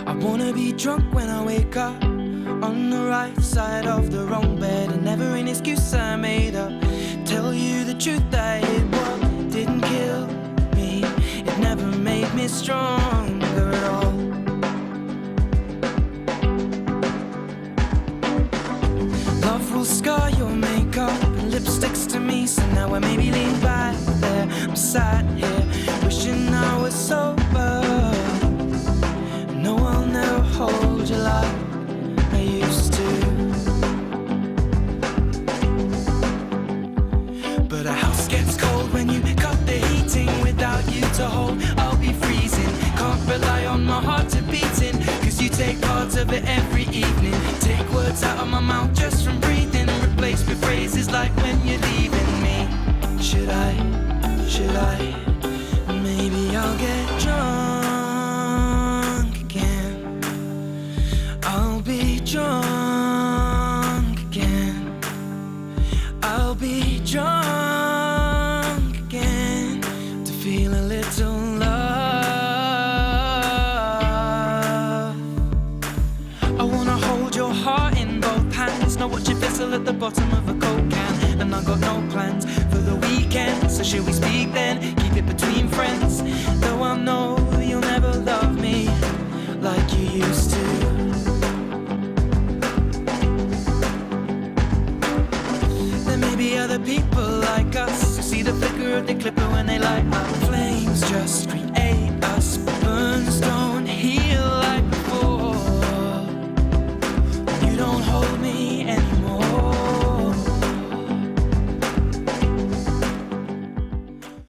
I wanna be drunk when I wake up, on the right side of the wrong bed, and never an excuse I made up. Tell you the truth, that it what didn't kill me, it never made me stronger at all. Love will scar your makeup and lipsticks to me, so now I maybe lean back there. I'm sat here wishing I was sober. No, I'll never hold you like I used to. But a house gets cold when you cut the heating. Without you to hold, I'll be freezing. Can't rely on my heart to beating, cause you take parts of it every evening. Take words out of my mouth just from breathing, replace with phrases like when you're leaving me. Should I, maybe I'll get drunk again. I'll be drunk again. I'll be drunk again to feel a little love. I wanna hold your heart in both hands, not watch it fizzle at the bottom of a Coke can. And I got no plans for the weekend, so should we speak then? Keep it between friends, though I know you'll never love me like you used to. There may be other people like us who see the flicker of the clipper when they light up. Flames just create